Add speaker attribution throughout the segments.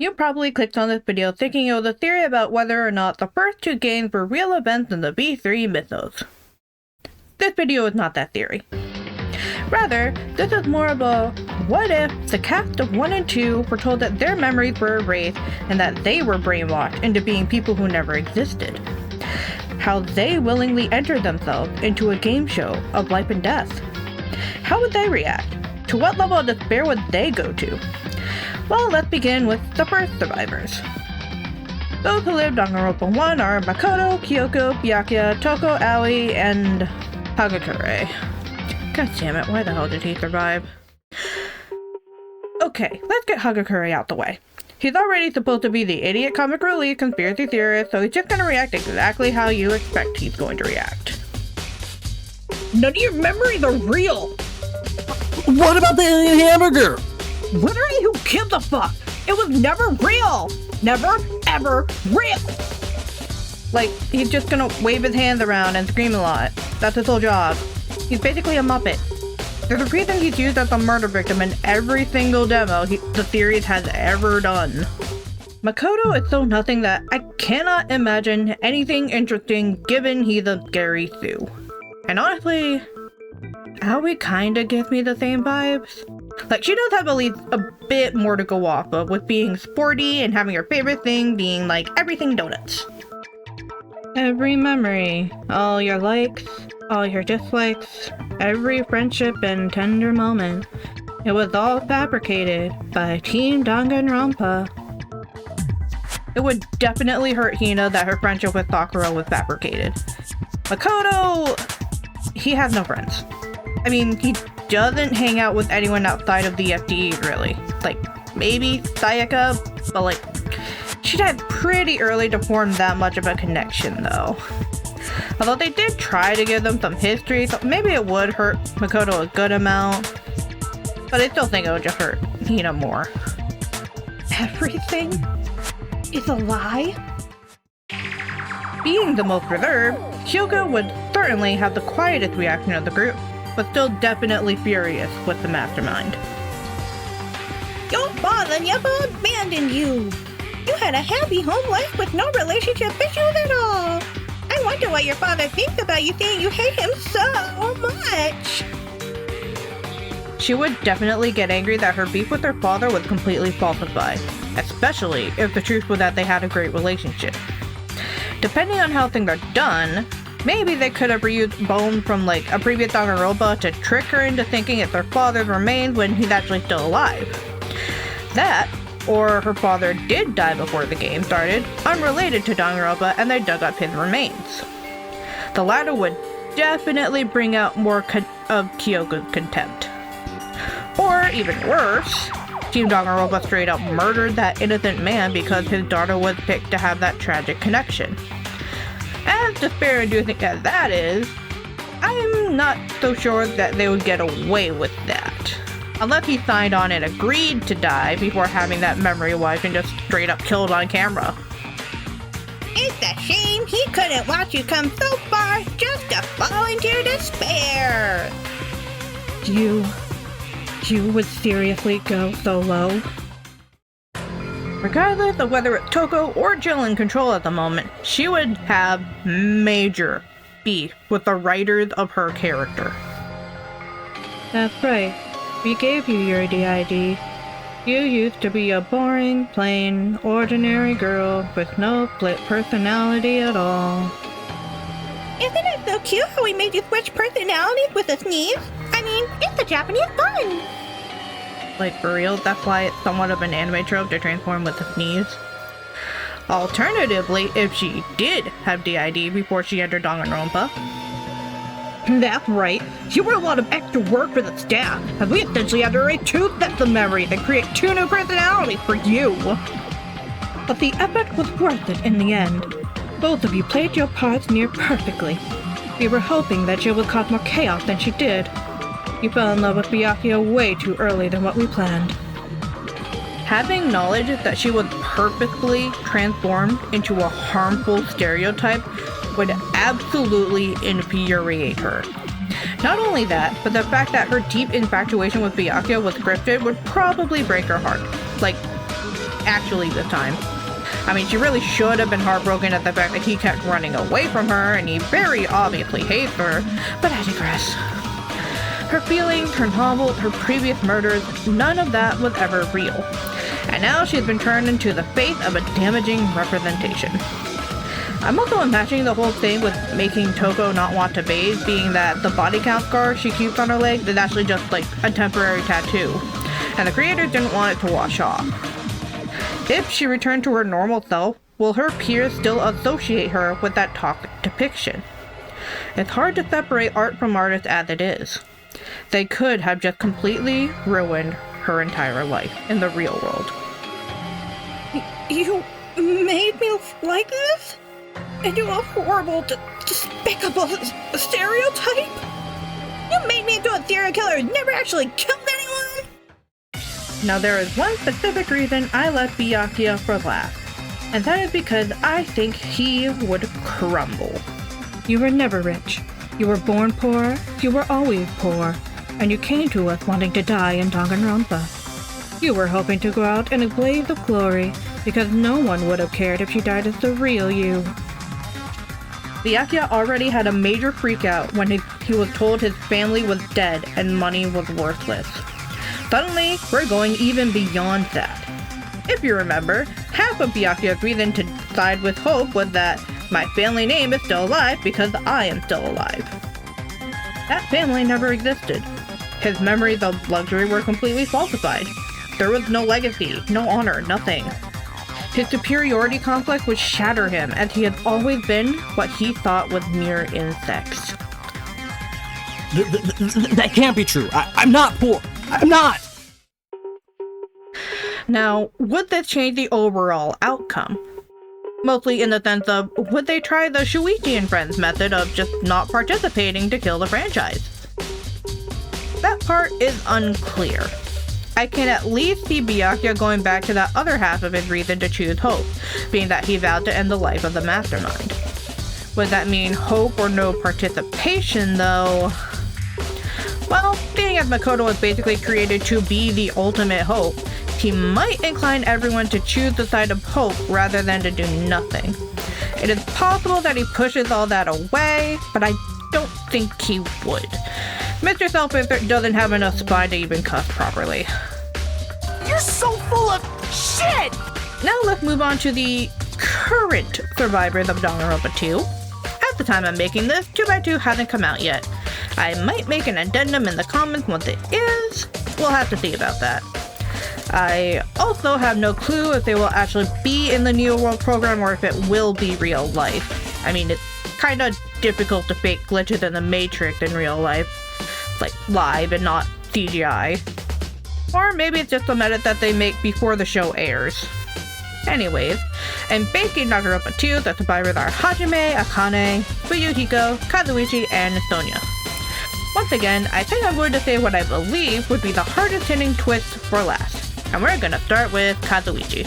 Speaker 1: You probably clicked on this video thinking it was a theory about whether or not the first two games were real events in the V3 mythos. This video is not that theory. Rather, this is more of a what if the cast of 1 and 2 were told that their memories were erased and that they were brainwashed into being people who never existed. How they willingly entered themselves into a game show of life and death. How would they react? To what level of despair would they go to? Well, let's begin with the first survivors. Those who lived Danganronpa 1 are Makoto, Kyoko, Byakuya, Toko, Aoi, and Hagakure. God damn it, why the hell did he survive? Okay, let's get Hagakure out the way. He's already supposed to be the idiot comic relief conspiracy theorist, so he's just gonna react exactly how you expect he's going to react. None of your memories are real!
Speaker 2: What about the hamburger?
Speaker 1: Literally, who gives a fuck? It was never real! Never, ever real! Like, he's just gonna wave his hands around and scream a lot. That's his whole job. He's basically a Muppet. There's a reason he's used as a murder victim in every single demo the series has ever done. Makoto is so nothing that I cannot imagine anything interesting given he's a scary Sue. And honestly, Aoi kinda gives me the same vibes. Like, she does have at least a bit more to go off of, with being sporty and having her favorite thing being, like, everything donuts. Every memory, all your likes, all your dislikes, every friendship and tender moment. It was all fabricated by Team Danganronpa. It would definitely hurt Hina that her friendship with Sakura was fabricated. Makoto, he has no friends. I mean, he doesn't hang out with anyone outside of the FDE, really. Like, maybe Sayaka, but like, she died pretty early to form that much of a connection, though. Although they did try to give them some history, so maybe it would hurt Makoto a good amount. But I still think it would just hurt Hina more. Everything is a lie? Being the most reserved, Kyoko would certainly have the quietest reaction of the group, but still definitely furious with the mastermind.
Speaker 3: Your father never abandoned you. You had a happy home life with no relationship issues at all. I wonder what your father thinks about you saying you hate him so much.
Speaker 1: She would definitely get angry that her beef with her father was completely falsified, especially if the truth was that they had a great relationship. Depending on how things are done, maybe they could have reused bones from like a previous Danganronpa to trick her into thinking it's her father's remains when he's actually still alive. That, or her father did die before the game started, unrelated to Danganronpa, and they dug up his remains. The latter would definitely bring out more of Kyoko's contempt. Or even worse, Team Danganronpa straight up murdered that innocent man because his daughter was picked to have that tragic connection. As despair-inducing as that is, I'm not so sure that they would get away with that. Unless he signed on and agreed to die before having that memory wiped and just straight up killed on camera.
Speaker 3: It's a shame he couldn't watch you come so far just to fall into despair.
Speaker 1: You would seriously go so low? Regardless of whether it's Toko or Jill in control at the moment, she would have major beef with the writers of her character. That's right. We gave you your DID. You used to be a boring, plain, ordinary girl with no split personality at all.
Speaker 3: Isn't it so cute how we made you switch personalities with a sneeze? I mean, it's a Japanese fun.
Speaker 1: Like, for real, that's why it's somewhat of an anime trope to transform with a sneeze. Alternatively, if she did have DID before she entered Danganronpa. That's right, you were a lot of extra work for the staff, as we essentially had to erase 2 sets of memories and create 2 new personalities for you. But the effort was worth it in the end. Both of you played your parts near perfectly. We were hoping that Jill would cause more chaos than she did. You fell in love with Byakuya way too early than what we planned. Having knowledge that she was purposefully transformed into a harmful stereotype would absolutely infuriate her. Not only that, but the fact that her deep infatuation with Byakuya was scripted would probably break her heart. Like, actually this time. I mean, she really should have been heartbroken at the fact that he kept running away from her, and he very obviously hates her, but I digress. Her feelings, her novel, her previous murders, none of that was ever real. And now she's been turned into the face of a damaging representation. I'm also imagining the whole thing with making Toko not want to bathe being that the body count scar she keeps on her leg is actually just like a temporary tattoo, and the creators didn't want it to wash off. If she returned to her normal self, will her peers still associate her with that toxic depiction? It's hard to separate art from artist as it is. They could have just completely ruined her entire life in the real world.
Speaker 3: You made me like this? Into a horrible, despicable stereotype? You made me into a serial killer who never actually killed anyone?
Speaker 1: Now there is one specific reason I left Byakuya for last, and that is because I think he would crumble. You were never rich. You were born poor, you were always poor, and you came to us wanting to die in Danganronpa. You were hoping to go out in a blaze of glory, because no one would have cared if you died as the real you. Byakuya already had a major freakout when he was told his family was dead and money was worthless. Suddenly, we're going even beyond that. If you remember, half of Byakuya's reason to side with Hope was that my family name is still alive because I am still alive. That family never existed. His memories of luxury were completely falsified. There was no legacy, no honor, nothing. His superiority complex would shatter him, as he had always been what he thought was mere insects.
Speaker 2: That can't be true. I'm not poor. I'm not!
Speaker 1: Now, would this change the overall outcome? Mostly in the sense of, would they try the Shuichi and Friends method of just not participating to kill the franchise? That part is unclear. I can at least see Byakuya going back to that other half of his reason to choose Hope, being that he vowed to end the life of the mastermind. Would that mean hope or no participation, though? Well, seeing as Makoto was basically created to be the ultimate hope, he might incline everyone to choose the side of hope rather than to do nothing. It is possible that he pushes all that away, but I don't think he would. Mr. Selfish doesn't have enough spine to even cuss properly.
Speaker 2: You're so full of shit!
Speaker 1: Now let's move on to the current survivors of Danganronpa 2. At the time I'm making this, 2x2 hasn't come out yet. I might make an addendum in the comments once it is. We'll have to see about that. I also have no clue if they will actually be in the Neo World program or if it will be real life. I mean, it's kinda difficult to fake glitches in the Matrix in real life. Like live and not CGI. Or maybe it's just some edit that they make before the show airs. Anyways, in Baking Danganronpa 2, the survivors are Hajime, Akane, Fuyuhiko, Kazuichi, and Sonia. Once again, I think I'm going to say what I believe would be the hardest hitting twist for last. And we're gonna start with Kazuichi.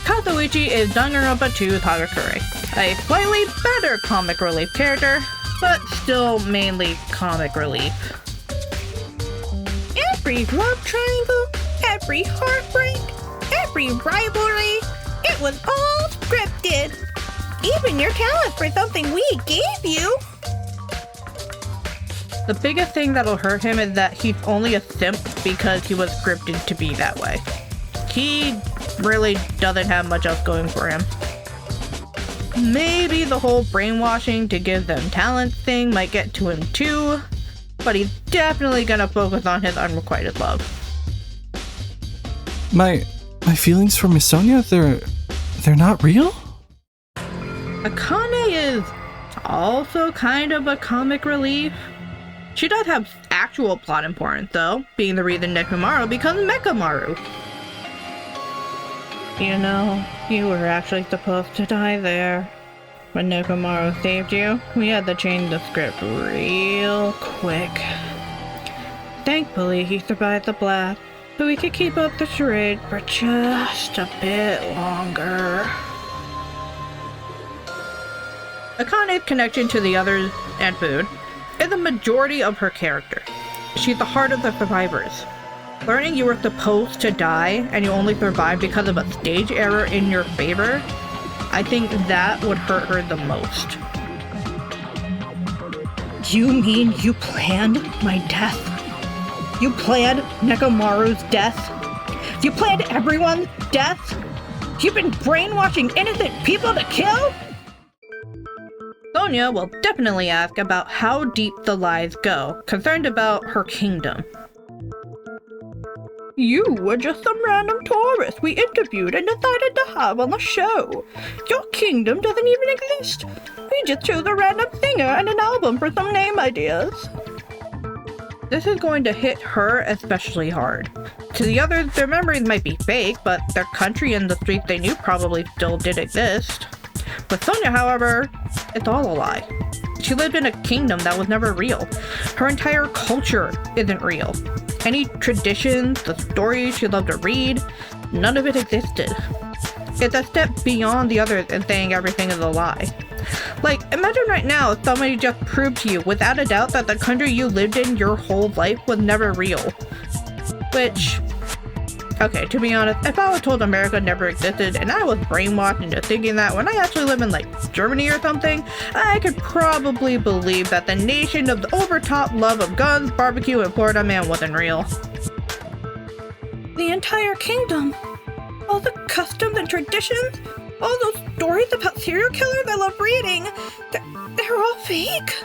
Speaker 1: Kazuichi is Danganronpa 2's Hagakure, a slightly better comic relief character, but still mainly comic relief.
Speaker 3: Every love triangle, every heartbreak, every rivalry, it was all scripted. Even your talent for something we gave you.
Speaker 1: The biggest thing that'll hurt him is that he's only a simp because he was scripted to be that way. He really doesn't have much else going for him. Maybe the whole brainwashing to give them talent thing might get to him too, but he's definitely gonna focus on his unrequited love.
Speaker 2: My feelings for Miss Sonia, they're not real?
Speaker 1: Akane is also kind of a comic relief. She does have actual plot importance though, being the reason Nekomaru becomes Mekamaru. You know, you were actually supposed to die there. When Nekomaru saved you, we had to change the script real quick. Thankfully, he survived the blast, so we could keep up the charade for just a bit longer. Akane's connection to the others and food is the majority of her character. She's the heart of the survivors. Learning you were supposed to die and you only survived because of a stage error in your favor, I think that would hurt her the most.
Speaker 3: You mean you planned my death? You planned Nekomaru's death? You planned everyone's death? You've been brainwashing innocent people to kill?
Speaker 1: Sonia will definitely ask about how deep the lies go, concerned about her kingdom.
Speaker 3: You were just some random tourist we interviewed and decided to have on the show. Your kingdom doesn't even exist. We just chose a random singer and an album for some name ideas.
Speaker 1: This is going to hit her especially hard. To the others, their memories might be fake, but their country and the streets they knew probably still did exist. With Sonia, however, it's all a lie. She lived in a kingdom that was never real. Her entire culture isn't real. Any traditions, the stories she loved to read, none of it existed. It's a step beyond the others in saying everything is a lie. Like, imagine right now if somebody just proved to you without a doubt that the country you lived in your whole life was never real. Which, okay, to be honest, if I was told America never existed and I was brainwashed into thinking that when I actually live in, like, Germany or something, I could probably believe that the nation of the overtop love of guns, barbecue, and Florida man wasn't real.
Speaker 3: The entire kingdom. All the customs and traditions. All those stories about serial killers I love reading. They're all fake.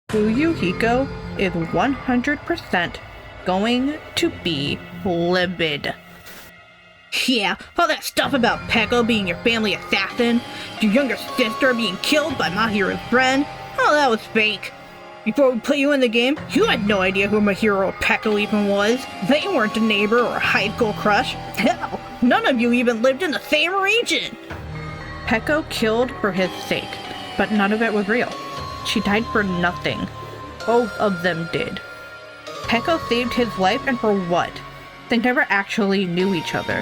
Speaker 1: Fuyuhiko is 100% going to be livid.
Speaker 3: Yeah, all that stuff about Peko being your family assassin, your younger sister being killed by Mahiru's friend, all that was fake. Before we put you in the game, you had no idea who Mahiro or Peko even was. They weren't a neighbor or a high school crush. Hell, none of you even lived in the same region.
Speaker 1: Peko killed for his sake, but none of it was real. She died for nothing. Both of them did. Peko saved his life, and for what? They never actually knew each other.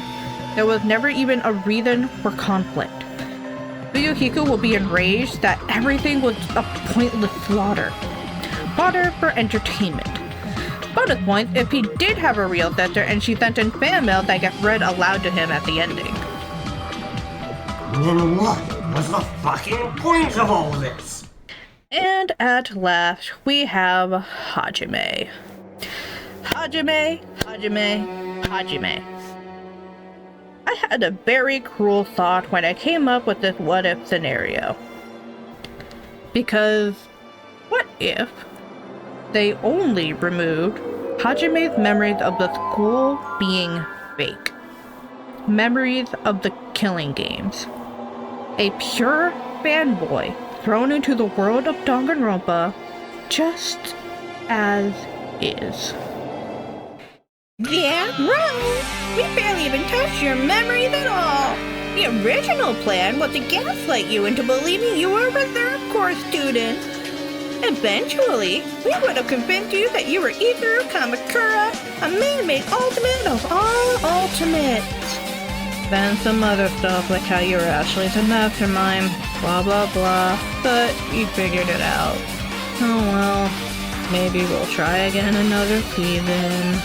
Speaker 1: There was never even a reason for conflict. Fuyuhiko will be enraged that everything was a pointless slaughter. Fodder for entertainment. Bonus points if he did have a real sister and she sent in fan mail that gets read aloud to him at the ending.
Speaker 4: Then what was the fucking point of all this?
Speaker 1: And at last, we have Hajime. Hajime. I had a very cruel thought when I came up with this what-if scenario. Because, what if they only removed Hajime's memories of the school being fake? Memories of the killing games. A pure fanboy thrown into the world of Danganronpa just as is.
Speaker 3: Yeah, right. We barely even touched your memories at all. The original plan was to gaslight you into believing you were a reserve corps student. Eventually, we would have convinced you that you were Izuru Kamakura, a man-made ultimate of all ultimates. Then some other stuff like how you were actually the mastermind, blah blah blah, but you figured it out. Oh well, maybe we'll try again another season.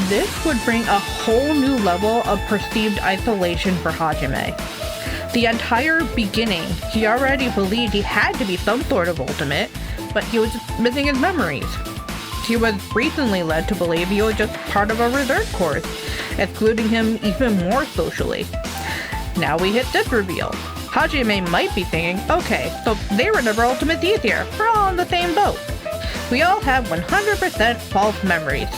Speaker 1: This would bring a whole new level of perceived isolation for Hajime. The entire beginning, he already believed he had to be some sort of ultimate, but he was just missing his memories. He was recently led to believe he was just part of a reserve corps, excluding him even more socially. Now we hit this reveal. Hajime might be thinking, okay, so they were never ultimates either. We're all on the same boat. We all have 100% false memories.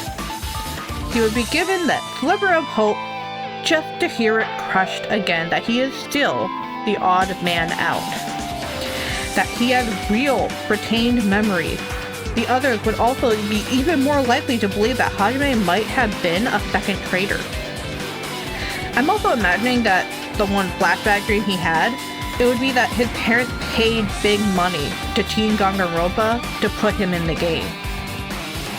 Speaker 1: He would be given that sliver of hope just to hear it crushed again that he is still the odd man out. That he had real, retained memories. The others would also be even more likely to believe that Hajime might have been a second traitor. I'm also imagining that the one flashback dream he had, it would be that his parents paid big money to Teen Danganronpa to put him in the game.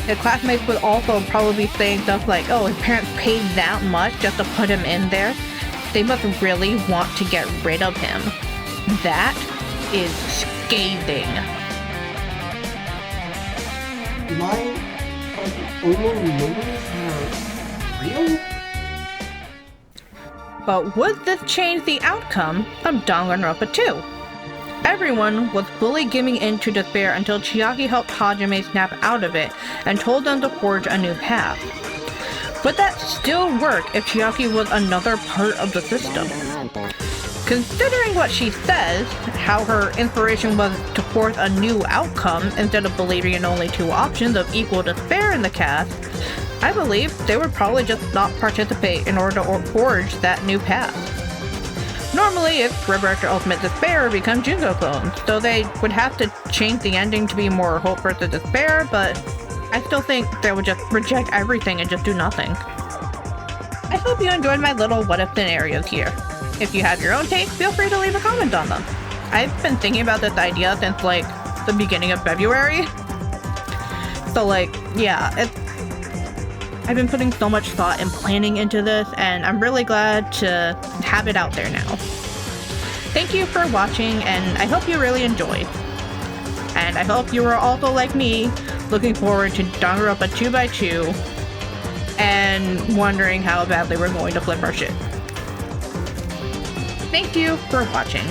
Speaker 1: His classmates would also probably be saying stuff like, oh, his parents paid that much just to put him in there. They must really want to get rid of him. That is scathing.
Speaker 4: My only memories are real?
Speaker 1: But would this change the outcome of Danganronpa 2? Everyone was fully giving in to despair until Chiaki helped Hajime snap out of it and told them to forge a new path. Would that still work if Chiaki was another part of the system? Considering what she says, how her inspiration was to force a new outcome instead of believing in only two options of equal despair in the cast, I believe they would probably just not participate in order to forge that new path. Normally, it's Resurrector Ultimate Despair become Junko clones, so they would have to change the ending to be more hope versus despair, but I still think they would just reject everything and just do nothing. I hope you enjoyed my little what if scenarios here. If you have your own take, feel free to leave a comment on them. I've been thinking about this idea since like the beginning of February. So like, yeah, I've been putting so much thought and planning into this, and I'm really glad to have it out there now. Thank you for watching, and I hope you really enjoyed. And I hope you were also like me, looking forward to Danganronpa 2x2, and wondering how badly we're going to flip our shit. Thank you for watching.